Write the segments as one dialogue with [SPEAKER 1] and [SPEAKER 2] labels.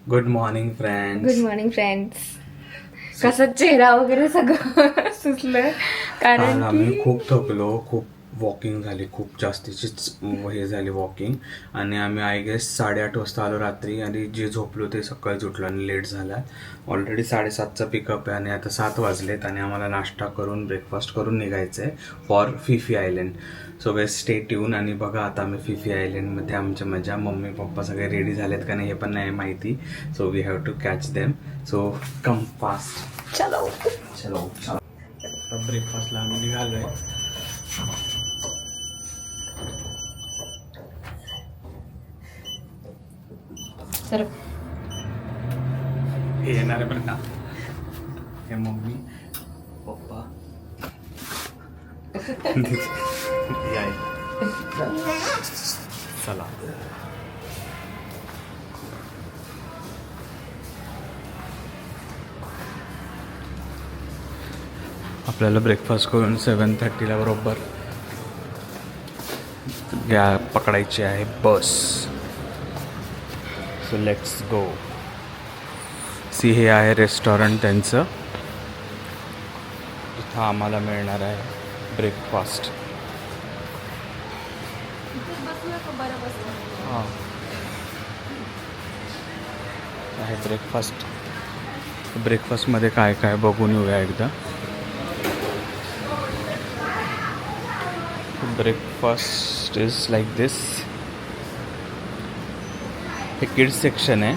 [SPEAKER 1] Good morning friends.
[SPEAKER 2] Good morning friends. कसं चेहरा वगैरे सगळं सुचलं कारण
[SPEAKER 1] आम्ही
[SPEAKER 2] की
[SPEAKER 1] खूप थकलो, खूप वॉकिंग झाली, खूप जास्तीचीच हे झाली वॉकिंग. आणि आम्ही आय गेस 8:30 वाजता आलो रात्री आणि जे झोपलो ते सकाळीच उठलो आणि लेट झाला. ऑलरेडी 7:30चा पिकअप आहे आणि आता 7 वाजलेत आणि आम्हाला नाश्ता करून ब्रेकफास्ट करून निघायचं आहे for Phi Phi island. So way stay tune आणि बघा आता आम्ही फिफी आयलंडमध्ये आमच्या मजा. मम्मी पप्पा सगळे रेडी झालेत का नाही हे पण नाही माहिती. So we have to catch them. So come fast.
[SPEAKER 2] चलो
[SPEAKER 1] चलो चलो. आता ब्रेकफास्टला आम्ही निघालोय.
[SPEAKER 2] तर
[SPEAKER 1] हे येणार आहे बरं का. हे मम्मी पप्पा हे आहे. चला आपल्याला ब्रेकफास्ट करून 7:30ला बरोबर पकडायची आहे bus. So let's go. See हे आहे रेस्टॉरंट त्यांचं, इथं आम्हाला मिळणार आहे ब्रेकफास्ट. हां आहे ब्रेकफास्ट. ब्रेकफास्टमध्ये काय काय बघून येऊया एकदा. Breakfast is like this. हे किड्स सेक्शन आहे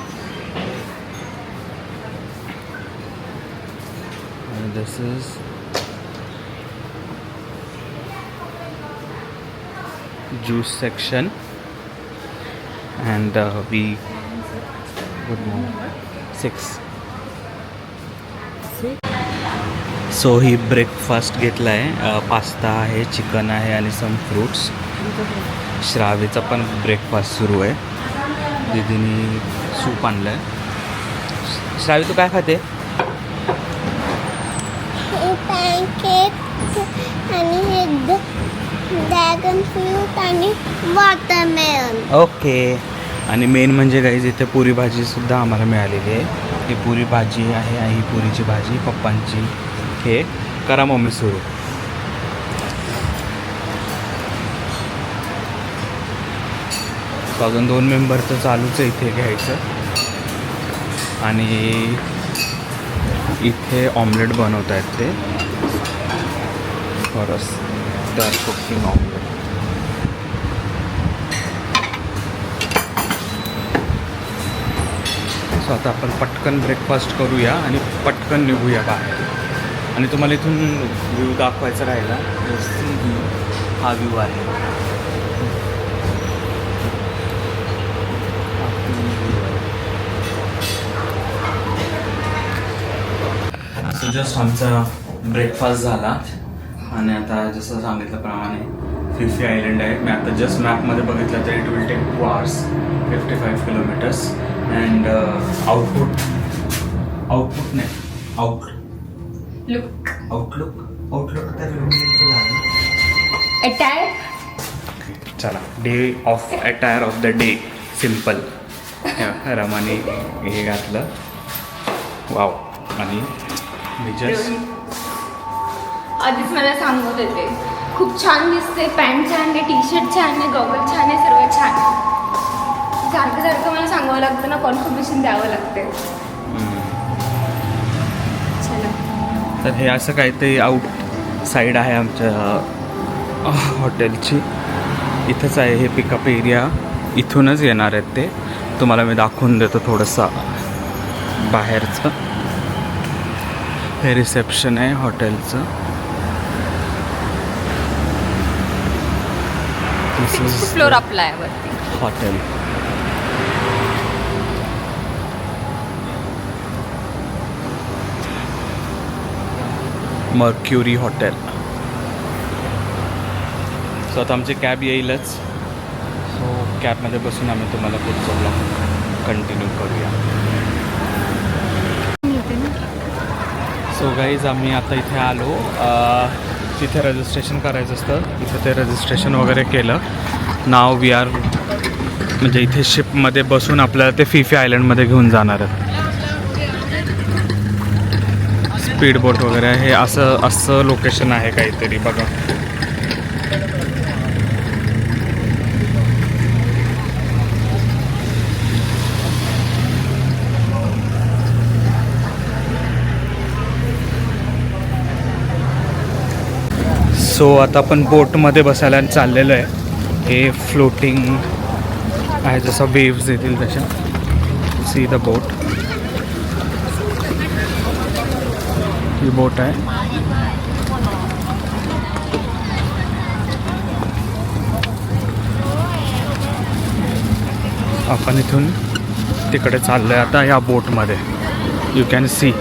[SPEAKER 1] आणि this is juice section and we good morning 6. So ही ब्रेकफास्ट घेतला आहे. पास्ता आहे, चिकन आहे आणि सम फ्रूट्स. श्रावीचा पण ब्रेकफास्ट सुरू आहे. दीदीने सूप आणलं आहे. श्रावी तू काय खाते?
[SPEAKER 3] पॅनकेक आणि हे ड्रॅगन फ्रूट आणि वॉटरमेलन.
[SPEAKER 1] ओके. आणि मेन म्हणजे गाईज इथे पुरी भाजी सुद्धा आम्हाला मिळालेली आहे. ही पुरी भाजी आहे, ही पुरीची भाजी पप्पांची. हे करा मम्मी सुरू. अजून 2 मेंबरचं चालूच आहे इथे घ्यायचं. आणि इथे ऑमलेट बनवत आहेत ते फॉरस. They are cooking omelette. So आता आपण पटकन ब्रेकफास्ट करूया आणि पटकन निघूया बाहेर. आणि तुम्हाला इथून व्ह्यू दाखवायचा राहिला. हा व्ह्यू आहे. सो जस्ट आमचा ब्रेकफास्ट झाला आणि आता जसं सांगितल्याप्रमाणे फिफी आयलंड आहे. मी आता जस्ट मॅपमध्ये बघितलं तर it will take 2 hours 55 kilometers. And outlook तर झालं. चला day of attire of the day simple. रमाने हे घातलं. वाव. आणि मी जस्ट
[SPEAKER 2] आधीच मला सांगत होते खूप छान दिसते, पॅन्ट छान आहे, टी शर्ट छान आहे, गॉगल छान आहे, सर्व छान आहे. सारखं सारखं मला सांगावं लागतं ना, कॉन्फर्मेशन द्यावं लागते.
[SPEAKER 1] तर हे असं काहीतरी आउट साईड आहे आमच्या हॉटेलची. इथंच आहे हे पिकअप एरिया. इथूनच येणार आहेत ते. तुम्हाला मी दाखवून देतो थोडंसं बाहेरचं. हे रिसेप्शन आहे हॉटेलचं. दिस इज
[SPEAKER 2] फ्लोर आपला आहे वरती
[SPEAKER 1] हॉटेल. Mercury hotel. सो आता आमची कॅब येईलच. सो कॅबमध्ये बसून आम्ही तुम्हाला पुढचं ब्लॉग कंटिन्यू करूया. सो गाईज आम्ही आता इथे आलो. तिथे रजिस्ट्रेशन करायचं असतं. इथे ते रजिस्ट्रेशन वगैरे केलं. नाव वी आर म्हणजे इथे शिपमध्ये बसून आपल्याला ते फिफी आयलंडमध्ये घेऊन जाणार आहेत. स्पीड बोट वगैरे हे असं लोकेशन आहे काहीतरी बघा. सो आता आपण बोटमध्ये बसायला चाललेलो आहे. हे फ्लोटिंग आहे, जसं वेव्स येतील तशा. सी द बोट, ही बोट आहे. आपण इथून तिकडे चाललोय आता या बोटमध्ये. You can see.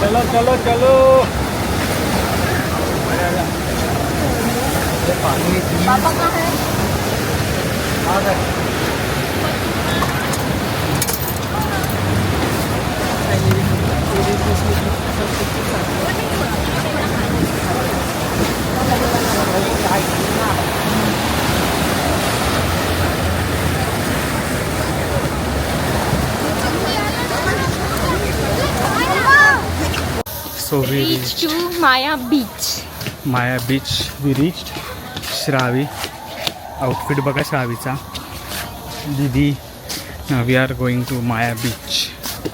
[SPEAKER 1] चलो चलो चलो.
[SPEAKER 2] पापा कहाँ है?
[SPEAKER 1] So we
[SPEAKER 2] Reach to Maya Beach.
[SPEAKER 1] Maya beach we reached. Shravi outfit बघा श्रावीचा. Didi we are going to Maya beach.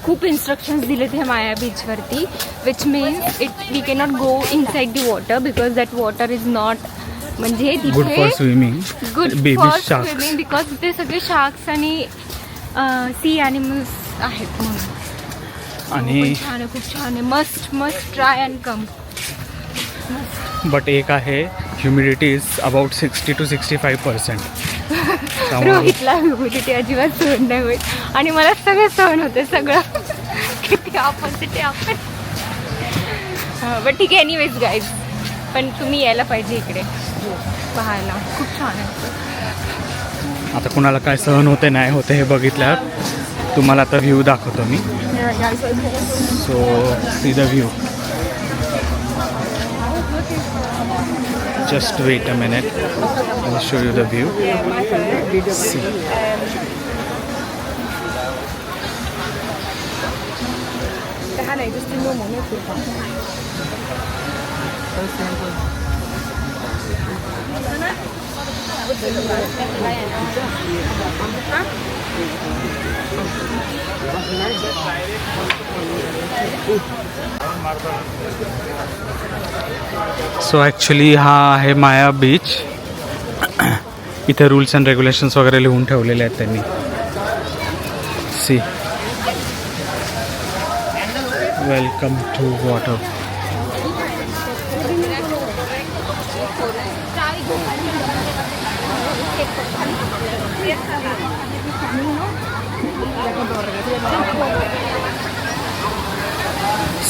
[SPEAKER 2] खूप इन्स्ट्रक्शन्स दिले ते माया बीचवरती, which means we cannot go inside the water because that water is not म्हणजे
[SPEAKER 1] good for swimming.
[SPEAKER 2] Good
[SPEAKER 1] baby
[SPEAKER 2] for
[SPEAKER 1] sharks.
[SPEAKER 2] Swimming because तिथे सगळे sharks आणि सी ॲनिमल्स आहेत म्हणून.
[SPEAKER 1] आणि
[SPEAKER 2] पण छान आहे, खूप छान आहे. Must must try and come.
[SPEAKER 1] But एक आहे, ह्युमिडिटी इज अबाउट 60 to 65%.
[SPEAKER 2] रोहितला ह्युमिडिटी अजिबात सहन नाही होईल आणि मला सगळं सहन होते, सगळं. किती ऑपोजिट आहे आपण. बट ठीक आहे. एनिवेज गाईज, पण तुम्ही यायला पाहिजे इकडे पाहायला, खूप छान आहे.
[SPEAKER 1] आता कुणाला काय सहन होते नाही होते हे बघितल्यावर तुम्हाला आता व्ह्यू दाखवतो मी. So see the view. Just wait a minute. I'll show you the view. See. So actually हा आहे माया बीच. इथे रूल्स अँड रेग्युलेशन्स वगैरे लिहून ठेवलेले आहेत त्यांनी. See. Welcome to water.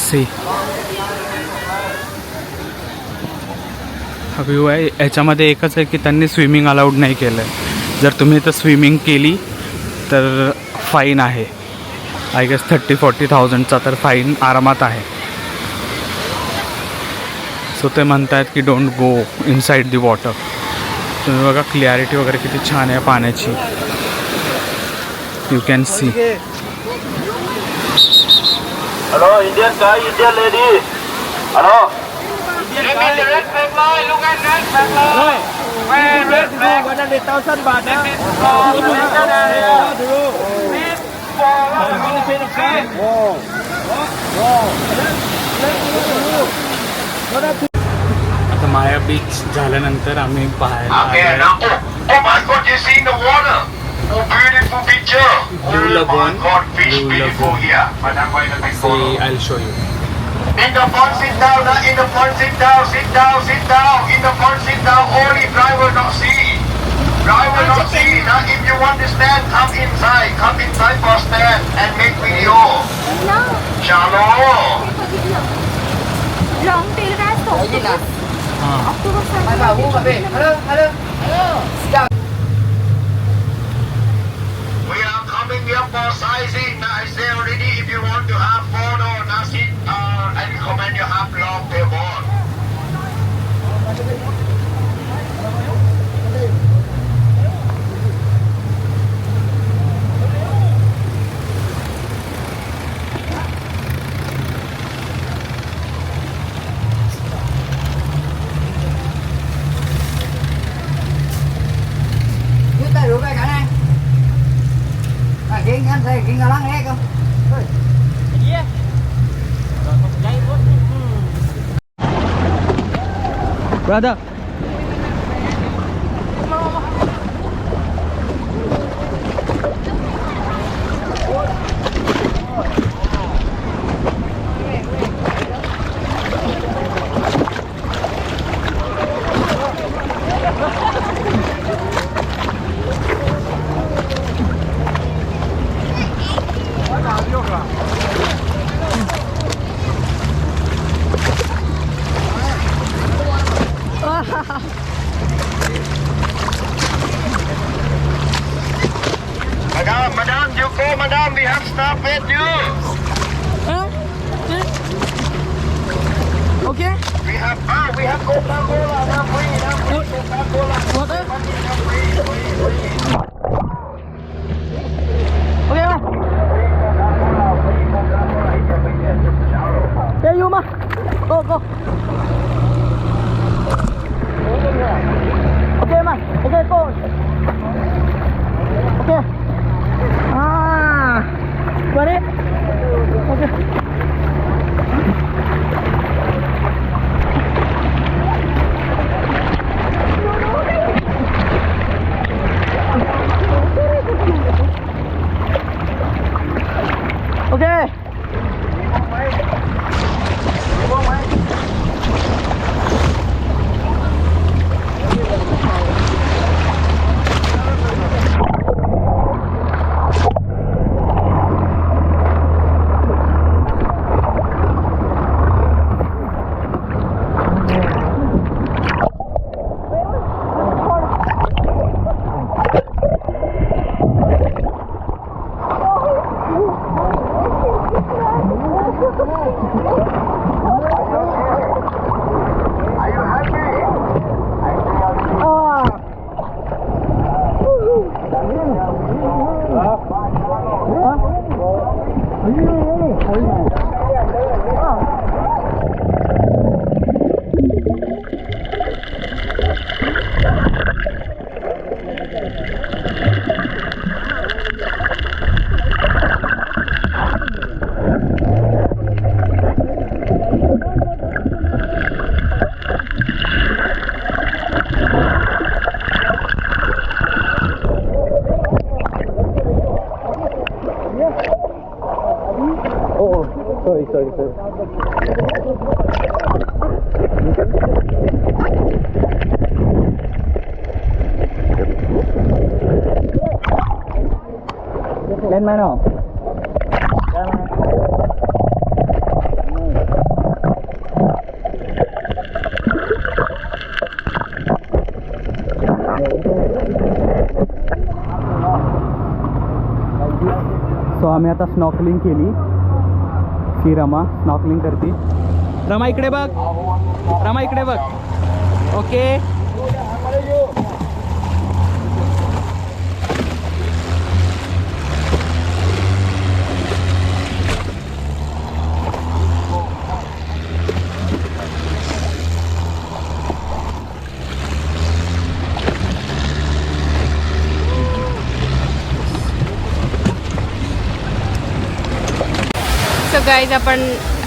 [SPEAKER 1] See. हा व्ह्यू आहे. याच्यामध्ये एकच आहे की त्यांनी स्विमिंग अलाउड नाही केलं आहे. जर तुम्ही इथं स्विमिंग केली तर फाईन आहे. आय गेस 30-40,000चा तर फाईन आरामात आहे. सो ते म्हणत आहेत की don't go inside the water. तुम्ही बघा क्लिअरिटी वगैरे किती छान आहे पाण्याची. You can see.
[SPEAKER 4] Hello, Indian guy, Indian lady. Hello. Indian guy. Red flag line. Look at red flag line. Where red flag? 100,000 baht. This is for Malaysian area. This for Philippines.
[SPEAKER 1] आता माया beach झाल्यानंतर आम्ही बाहेर
[SPEAKER 4] Okay, now. Oh my God, you see the water. Oh, beautiful picture.
[SPEAKER 1] Blue
[SPEAKER 4] Oh
[SPEAKER 1] Lagoon.
[SPEAKER 4] my God, fish
[SPEAKER 1] Blue
[SPEAKER 4] beautiful
[SPEAKER 1] Lagoon.
[SPEAKER 4] here. But I'm going to take photo.
[SPEAKER 1] See, I'll show you.
[SPEAKER 4] In the front, sit down. In the front, sit down. Sit down. Sit down. In the front, sit down. Only driver not see. Driver not see. Now, if you want to stand, come inside. Come inside for stand and make video. Shalom.
[SPEAKER 2] Long tail काय
[SPEAKER 4] We are coming here for sightseeing. Now, I say already, if you want to have photo, now sit. I recommend you have long table.
[SPEAKER 5] Brother.
[SPEAKER 4] Madam, you go, madam. We have staff with you.
[SPEAKER 5] Okay.
[SPEAKER 4] We have Coca-Cola. Now free. Coca-Cola.
[SPEAKER 5] What? Okay. Hey, Yuma. Go. Okay, man. Okay, go. Okay. Got it? Okay. Okay. Sorry. Landman off. So आम्ही आता snorkelling केली. ही Rama snorkelling करते. रमा इकडे बघ. Okay.
[SPEAKER 2] So guys आपण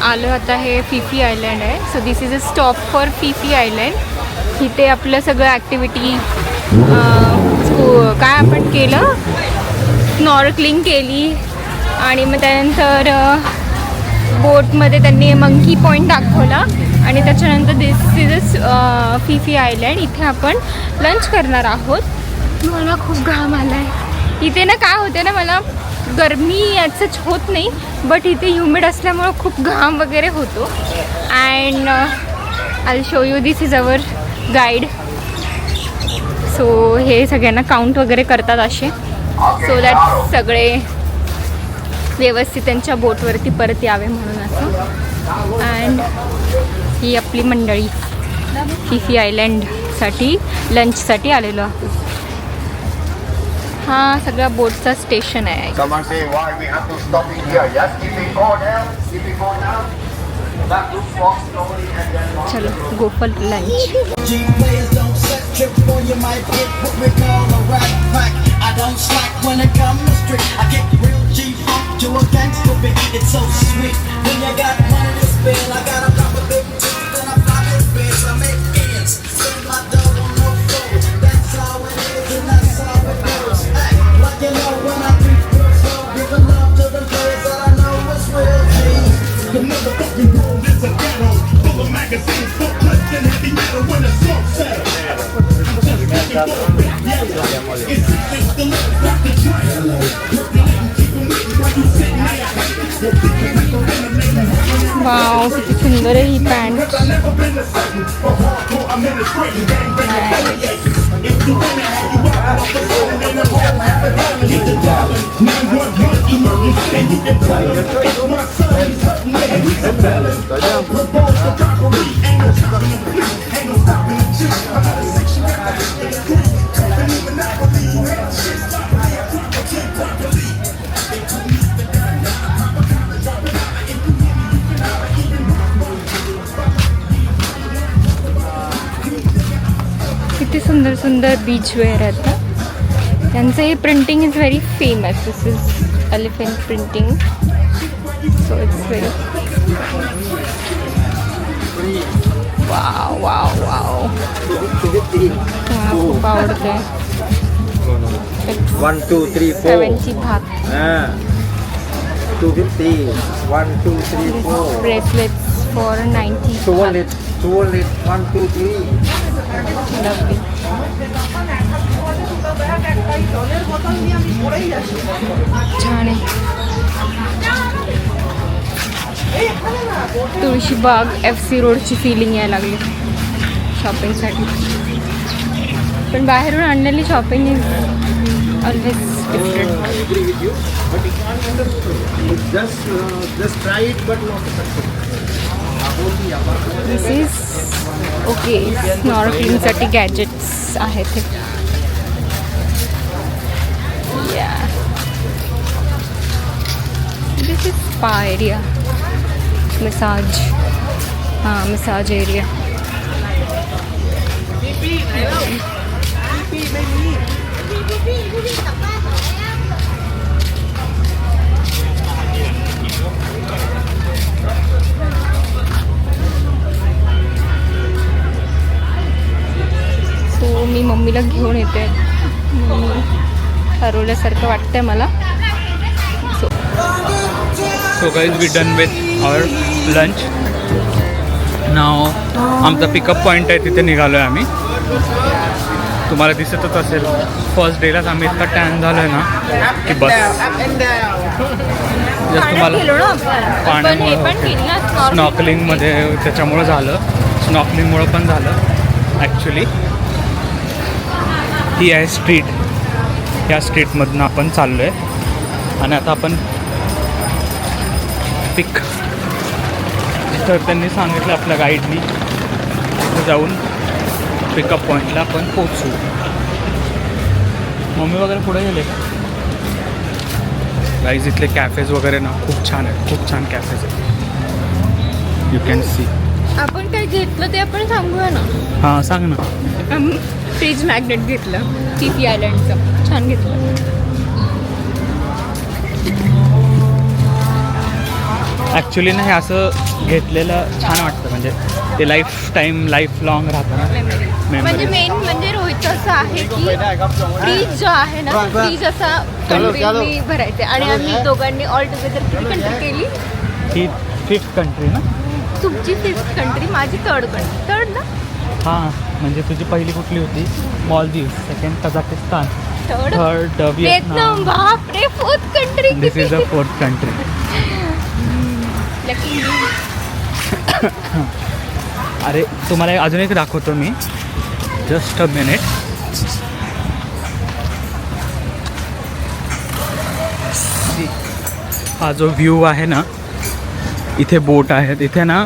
[SPEAKER 2] आलो आता. हे फिफी आयलँड आहे. So this is a stop for Phi Phi island. इथे आपलं सगळं ॲक्टिव्हिटी काय आपण केलं, स्नॉर्कलिंग केली आणि मग त्यानंतर बोटमध्ये त्यांनी मंकी पॉईंट दाखवला आणि त्याच्यानंतर दिस इज अ फिफी आयलँड. इथे आपण लंच करणार आहोत. मला खूप घाम आला आहे इथे ना. काय होते ना, मला गरमी याचंच होत नाही, बट इथे ह्युमिड असल्यामुळं खूप घाम वगैरे होतो. And I show you, this is our guide. So हे सगळ्यांना काउंट वगैरे करतात असे, सो दॅट सगळे व्यवस्थित त्यांच्या बोटवरती परत यावे म्हणून असं. अँड ही आपली मंडळी फिफी आयलँडसाठी लंचसाठी आलेलो आहोत. हा सगळा बोटचा स्टेशन आहे.
[SPEAKER 4] Someone say why we have to stop in here. Yes, keep it going down. Keep it going down. Back to walk slowly and then walk.
[SPEAKER 2] चलो go for lunch.
[SPEAKER 6] G players don't set trip on your mic, put Rick on a rack pack. I don't slack when it comes to street. I get real G-funk to a gangster beat. It's so sweet. When you got money to spend, I got a couple big tubes and a pocket biz. I make ends, spend my dough on no food. That's how it is and that's how it goes. Hey, like you know when I preach real slow, giving love to the players that I know is real G's.
[SPEAKER 7] The motherfucking world is a ghetto, full of magazines, full clips, and heavy metal when the smoke settles. It's the love, not the trail.
[SPEAKER 2] Wow किती सुंदर आहे ही pant. किती सुंदर सुंदर beach wear आहेत ना. त्यांचं हे printing is very famous. This is elephant printing. So it's very wow wow wow. मला खूप आवडते.
[SPEAKER 4] 1 2 3 4
[SPEAKER 2] 7ची भात.
[SPEAKER 4] 250 1 2 3 4
[SPEAKER 2] ब्रेसलेट्स फॉर 90.
[SPEAKER 4] 200 1 2 3
[SPEAKER 2] लवली. छान आहे. तुळशीबाग FC रोडची फिलिंग यायला लागली शॉपिंगसाठी. पण बाहेरून आणलेली shopping is always different.
[SPEAKER 7] Just try it, but not
[SPEAKER 2] this is okay. स्नॉर्कलिंगसाठी गॅजेट्स आहेत हे. This is spa area. Massage. हां मसाज एरिया. सो मी मम्मीला घेऊन येते. मम्मी हरवल्यासारखं वाटतंय मला.
[SPEAKER 5] So guys we done with our lunch. Now आमचा पिकअप पॉईंट आहे तिथे निघालो आहे आम्ही. तुम्हाला दिसतच असेल फर्स्ट डेलाच आम्ही इतका टॅन झालो आहे ना की बस. जस्ट तुम्हाला पाण्यामुळे स्नॉकलिंगमध्ये त्याच्यामुळं झालं. स्नॉकलिंगमुळं पण झालं ॲक्च्युली. ही आहे स्ट्रीट. ह्या स्ट्रीटमधनं आपण चाललो आहे आणि आता आपण पिक. तर त्यांनी सांगितलं आपल्या गाईडनी तिथं जाऊन पिकअप पॉईंटला आपण पोचू. मम्मी वगैरे पुढे गेले का. गाईज इथले कॅफेज वगैरे ना खूप छान आहेत. खूप छान कॅफेज आहेत. You can see.
[SPEAKER 2] आपण काय घेतलं ते आपण सांगूया ना.
[SPEAKER 5] हां सांग ना.
[SPEAKER 2] फ्रीज मॅग्नेट घेतलं TP आयलंडचं. छान घेतलं.
[SPEAKER 5] ॲक्च्युली ना हे असं घेतलेलं छान वाटतं. म्हणजे ते लाईफ टाईम लाईफ लॉंग राहतं ना.
[SPEAKER 2] म्हणजे
[SPEAKER 5] मेमरी.
[SPEAKER 2] मेन म्हणजे रोहितचं असं आहे की फ्रीज जो आहे ना फ्रीज असा कंट्री भरायचे. आणि आम्ही दोघांनी ऑल टुगेदर किती कंट्री केली.
[SPEAKER 5] ही 5th कंट्री ना.
[SPEAKER 2] तुमची 5th कंट्री, माझी 3rd कंट्री. 3rd ना.
[SPEAKER 5] हां म्हणजे तुझी पहिली कुठली होती. Maldives. Second Kazakhstan. 3rd
[SPEAKER 2] Vietnam. बापरे 4th country.
[SPEAKER 5] This is a 4th country. अरे तुम्हाला अजून एक दाखवतो मी. Just a minute. हा जो व्ह्यू आहे ना इथे बोट आहेत. इथे ना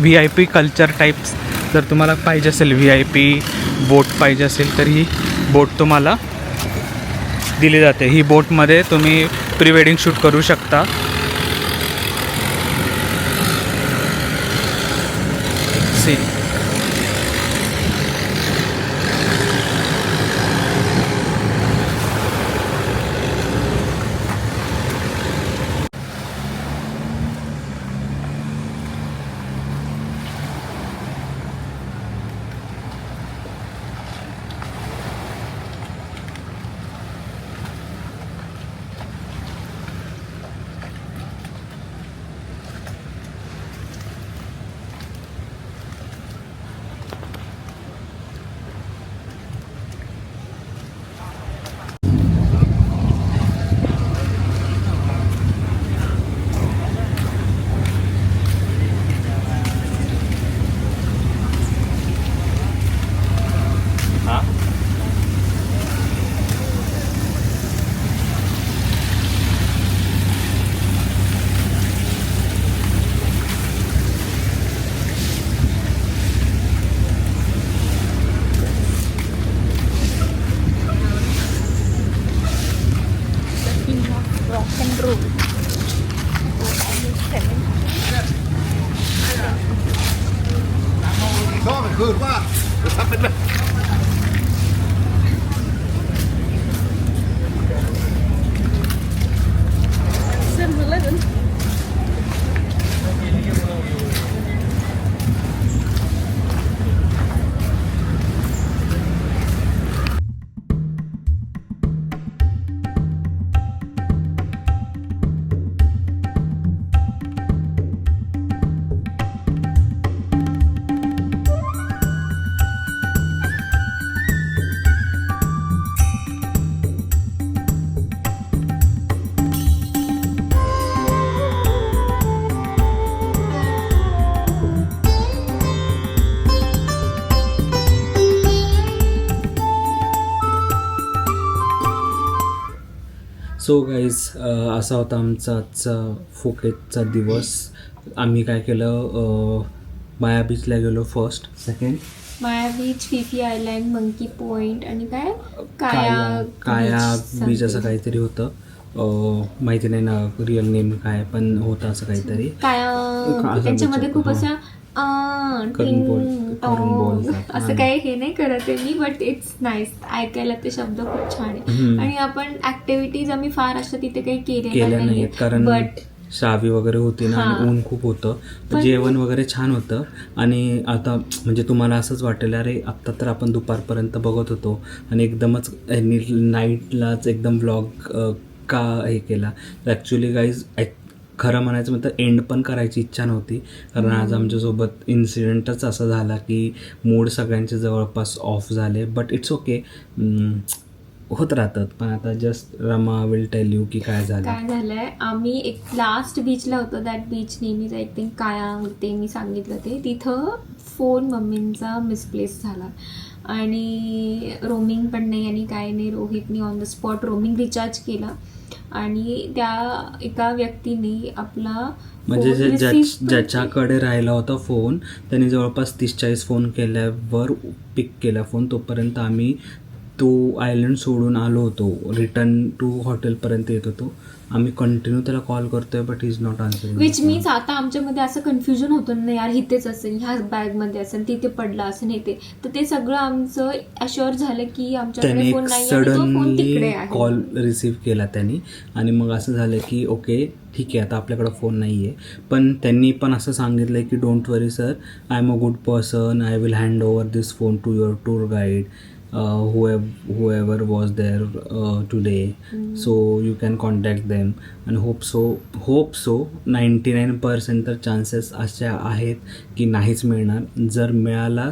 [SPEAKER 5] VIP कल्चर टाईप्स जर तुम्हाला पाहिजे असेल VIP बोट पाहिजे असेल तर ही बोट तुम्हाला दिली जाते. ही बोटमध्ये तुम्ही प्री वेडिंग शूट करू शकता. C
[SPEAKER 2] roll.
[SPEAKER 5] सो गाईज असा होता आमचा आजचा फुकेतचा दिवस. आम्ही काय केलं, माया बीचला गेलो first. Second
[SPEAKER 2] Maya beach, Phi Phi island, monkey point आणि काय
[SPEAKER 5] काया बीच असं काहीतरी होतं. माहिती नाही ना रिअल नेम काय, पण होतं असं काहीतरी.
[SPEAKER 2] काया त्याच्यामध्ये खूप असं
[SPEAKER 5] करून बोल
[SPEAKER 2] असं काही हे नाही करत आहे मी, बट इट्स नाईस. ऐकायला ते शब्द खूप छान आहे. आणि आपण ऍक्टिव्हिटीज आम्ही फार अशा तिथे काही केल्या
[SPEAKER 5] नाहीत कारण
[SPEAKER 2] बट
[SPEAKER 5] शावी वगैरे होती ना आणि ऊन खूप होतं. जेवण वगैरे छान होतं. आणि आता म्हणजे तुम्हाला असंच वाटेल अरे आत्ता तर आपण दुपारपर्यंत बघत होतो आणि एकदमच नाईटलाच एकदम व्लॉग का हे केला. ॲक्च्युली गाईज खरं म्हणायचं म्हणतं एंड पण करायची इच्छा नव्हती, कारण आज आमच्यासोबत इन्सिडेंटच असा झाला की मूड सगळ्यांचे जवळपास ऑफ झाले. बट इट्स ओके, होत राहतात. पण आता just Rama will tell you की काय
[SPEAKER 2] झालंय. आम्ही एक लास्ट बीचला होतो. दॅट बीच नेहमीच आय थिंक काया ते मी सांगितलं ते तिथं फोन मम्मींचा मिसप्लेस झाला आणि रोमिंग पण नाही आणि काय नाही. रोहितनी on the spot roaming recharge केला आणि त्या एका व्यक्तीने आपला
[SPEAKER 5] म्हणजे ज्याच्याकडे राहिला होता फोन त्यांनी जवळपास 30-40 फोन केल्यावर पिक केला फोन. तोपर्यंत आम्ही तो आयलंड सोडून आलो होतो, रिटर्न टू हॉटेलपर्यंत येत होतो. आम्ही कंटिन्यू त्याला कॉल करतोय but is not answering.
[SPEAKER 2] Which means आता आमच्यामध्ये असं कन्फ्युजन होतं ना यार, इथेच असेल, ह्या बॅगमध्ये असेल, तिथे पडला असेल हे ते. तर ते सगळं आमचं अश्युअर झालं की आमच्याकडे फोन नाही आहे, तो फोन तिकडे आहे.
[SPEAKER 5] कॉल रिसीव्ह केला त्यांनी आणि मग असं झालं की ओके ठीक आहे आता आपल्याकडं फोन नाही आहे. पण त्यांनी पण असं सांगितलं की don't worry sir, I am a good person, I will hand over this phone to your tour guide, whoever was there today, so you can contact them and hope so 99% तर chances अशा आहेत की नाहीच मिळणार. जर मिळाला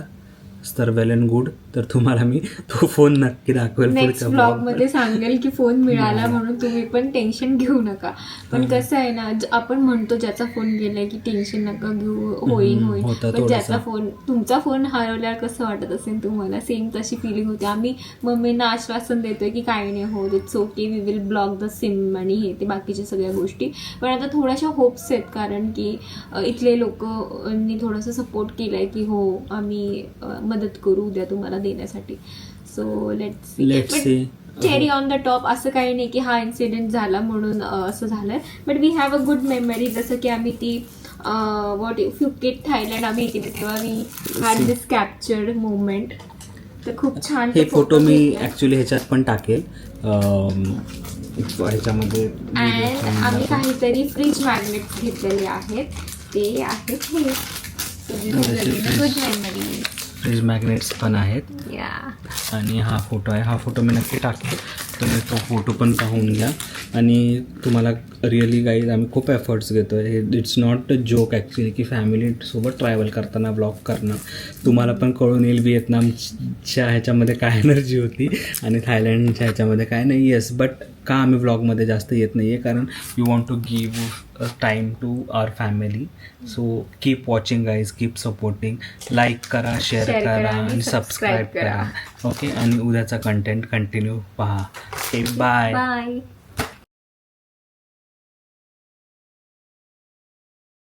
[SPEAKER 5] तर वेल and good, तर तुम्हाला मी तो फोन नक्की दाखवेल
[SPEAKER 2] नेक्स्ट ब्लॉग मध्ये सांगेल की फोन मिळाला म्हणून तुम्ही पण टेन्शन घेऊ नका. पण कसं आहे ना, आपण म्हणतो ज्याचा फोन गेलाय की टेन्शन नका घेऊ, होईल पण ज्याचा फोन तुमचा फोन हरवल्यावर कसं वाटत असेल तुम्हाला, सेम तशी फिलिंग होते. आम्ही मम्मींना आश्वासन देतोय की काही नाही होत, it's okay, we will block the SIM आणि हे ते बाकीच्या सगळ्या गोष्टी. पण आता थोड्याशा होप्स आहेत कारण की इथले लोकांनी थोडंसं सपोर्ट केलाय की हो आम्ही मदत करू उद्या तुम्हाला देण्यासाठी. So let's see. Cherry on the top असं काही नाही की हा इन्सिडेंट झाला म्हणून असं झालंय, but we have a good memory. जसं की आम्ही ती फुकेट थायलंड आम्ही केली तेव्हा we had this captured moment. तर खूप छान
[SPEAKER 5] हे फोटो मी ॲक्च्युली ह्याच्यात पण टाकेल ह्याच्यामध्ये.
[SPEAKER 2] आम्ही काहीतरी फ्रीज मॅग्नेट्स घेतलेले आहेत, ते आहेत हे गुड मेमरी.
[SPEAKER 5] फ्रीज मॅग्नेट्स पण आहेत. आणि हा फोटो आहे, हा फोटो मी नक्की टाकेल, तुम्ही तो फोटो पण पाहून घ्या. आणि तुम्हाला रिअली गाईज आम्ही खूप एफर्ट्स घेतो आहे. It's not a joke actually की फॅमिलीसोबत ट्रॅव्हल करताना ब्लॉग करणं. तुम्हाला पण कळून येईल व्हिएतनामच्या ह्याच्यामध्ये काय एनर्जी होती आणि थायलंडच्या ह्याच्यामध्ये काय नाही. येस, बट का आम्ही ब्लॉगमध्ये जास्त येत नाही आहे कारण you want to give time to our family. So keep watching guys, keep supporting, like करा, शेअर करा आणि सबस्क्राईब करा. ओके, आणि उद्याचा कंटेंट कंटिन्यू पहा. Okay, bye.